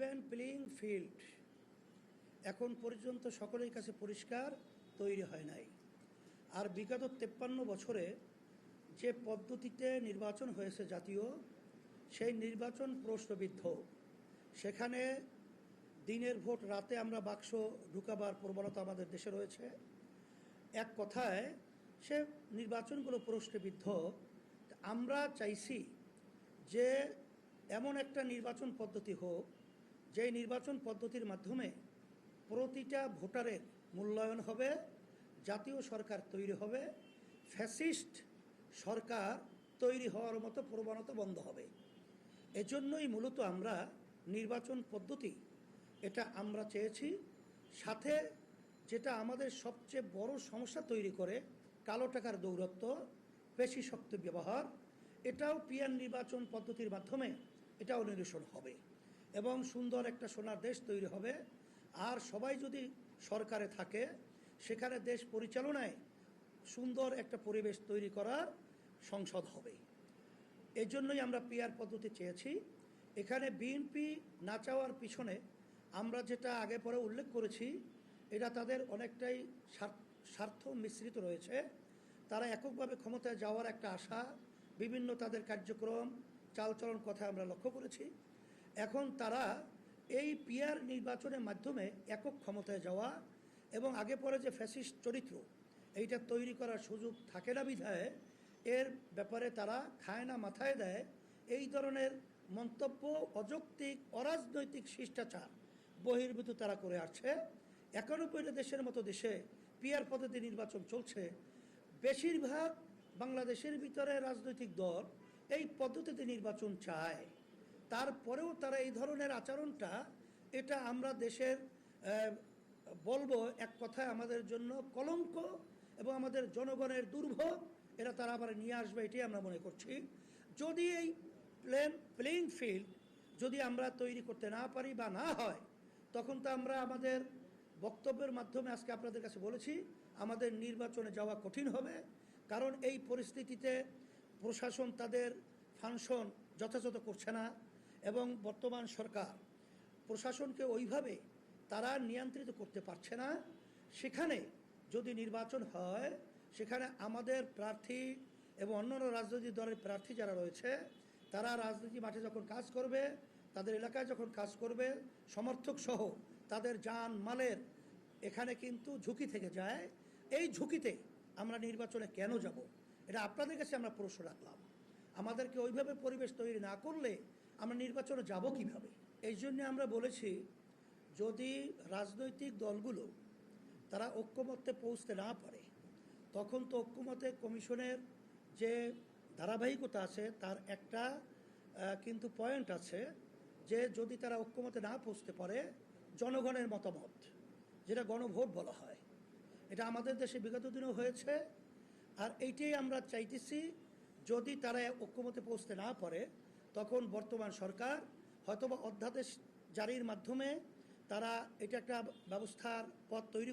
Level playing field এখন পর্যন্ত সকলের কাছে পরিষ্কার তৈরি হয় নাই। আর বিগত 53 বছরে যে পদ্ধতিতে নির্বাচন হয়েছে জাতীয়, সেই নির্বাচন প্রশ্নবিদ্ধ। সেখানে দিনের ভোট রাতে আমরা বাক্স ঢুকাবার প্রবণতা আমাদের দেশে রয়েছে। এক কথায় সে নির্বাচনগুলো প্রশ্নবিদ্ধ। আমরা চাইছি যে এমন একটা নির্বাচন পদ্ধতি হোক, যে নির্বাচন পদ্ধতির মাধ্যমে প্রতিটা ভোটারের মূল্যায়ন হবে, জাতীয় সরকার তৈরি হবে, ফ্যাসিস্ট সরকার তৈরি হওয়ার মতো প্রবণতা বন্ধ হবে। এজন্যই মূলত আমরা নির্বাচন পদ্ধতি এটা আমরা চেয়েছি। সাথে যেটা আমাদের সবচেয়ে বড় সমস্যা তৈরি করে, কালো টাকার দৌরত্ব, পেশি শক্তি ব্যবহার, এটাও পিয়ার নির্বাচন পদ্ধতির মাধ্যমে এটাও নিরসন হবে এবং সুন্দর একটা সোনার দেশ তৈরি হবে। আর সবাই যদি সরকারে থাকে, সেখানে দেশ পরিচালনায় সুন্দর একটা পরিবেশ তৈরি করার সংসদ হবে। এই জন্যই আমরা পিয়ার পদ্ধতি চেয়েছি। এখানে বিএনপি না চাওয়ার পিছনে আমরা যেটা আগে পরে উল্লেখ করেছি, এটা তাদের অনেকটাই স্বার্থ মিশ্রিত রয়েছে। তারা এককভাবে ক্ষমতায় যাওয়ার একটা আশা, বিভিন্ন তাদের কার্যক্রম চালচলন কথা আমরা লক্ষ্য করেছি। এখন তারা এই পিয়ার নির্বাচনের মাধ্যমে একক ক্ষমতায় যাওয়া এবং আগে পরে যে ফ্যাসিস্ট চরিত্র এইটা তৈরি করার সুযোগ থাকে না বিধায় এর ব্যাপারে তারা খায় না মাথায় দেয়। এই ধরনের মন্তব্য অযৌক্তিক, অরাজনৈতিক শিষ্টাচার বহির্ভূত তারা করে আসছে। 91 দেশের মতো দেশে পিয়ার পদ্ধতি নির্বাচন চলছে। বেশিরভাগ বাংলাদেশের ভিতরে রাজনৈতিক দল এই পদ্ধতিতে নির্বাচন চায়, তারপরেও তারা এই ধরনের আচরণটা, এটা আমরা দেশের বলবো এক কথায় আমাদের জন্য কলঙ্ক এবং আমাদের জনগণের দুর্ভোগ। এটা তারা আবার নিয়ে আসবে, এটাই আমরা মনে করছি। যদি এই প্লেইং ফিল্ড যদি আমরা তৈরি করতে না পারি বা না হয়, তখন তো আমরা আমাদের বক্তব্যের মাধ্যমে আজকে আপনাদের কাছে বলেছি, আমাদের নির্বাচনে যাওয়া কঠিন হবে। কারণ এই পরিস্থিতিতে প্রশাসন তাদের ফাংশন যথাযথ করছে না এবং বর্তমান সরকার প্রশাসনকে ওইভাবে তারা নিয়ন্ত্রিত করতে পারছে না। সেখানে যদি নির্বাচন হয়, সেখানে আমাদের প্রার্থী এবং অন্যান্য রাজনৈতিক দলের প্রার্থী যারা রয়েছে, তারা রাজনীতি মাঠে যখন কাজ করবে, তাদের এলাকায় যখন কাজ করবে, সমর্থক সহ তাদের জান মালের এখানে কিন্তু ঝুঁকি থেকে যায়। এই ঝুঁকিতে আমরা নির্বাচনে কেন যাব? এটা আপনাদের কাছে আমরা প্রশ্ন রাখলাম। আমাদেরকে ওইভাবে পরিবেশ তৈরি না করলে আমরা নির্বাচনে যাব কিভাবে? এই জন্য আমরা বলেছি, যদি রাজনৈতিক দলগুলো তারা ঐক্যমত্যে পৌঁছতে না পারে, তখন তো ঐক্যমত্যে কমিশনের যে ধারাবাহিকতা আছে তার একটা কিন্তু পয়েন্ট আছে, যে যদি তারা ঐক্যমত্যে না পৌঁছতে পারে, জনগণের মতামত, যেটা গণভোট বলা হয়, এটা আমাদের দেশে বিগত দিনেও হয়েছে। আর এইটাই আমরা চাইতেছি, যদি তারা ঐক্যমত্যে পৌঁছতে না পারে, তখন বর্তমান সরকার হয়তোবা অধ্যাদেশ জারির মাধ্যমে তারা এটা একটা ব্যবস্থার পথ তৈরি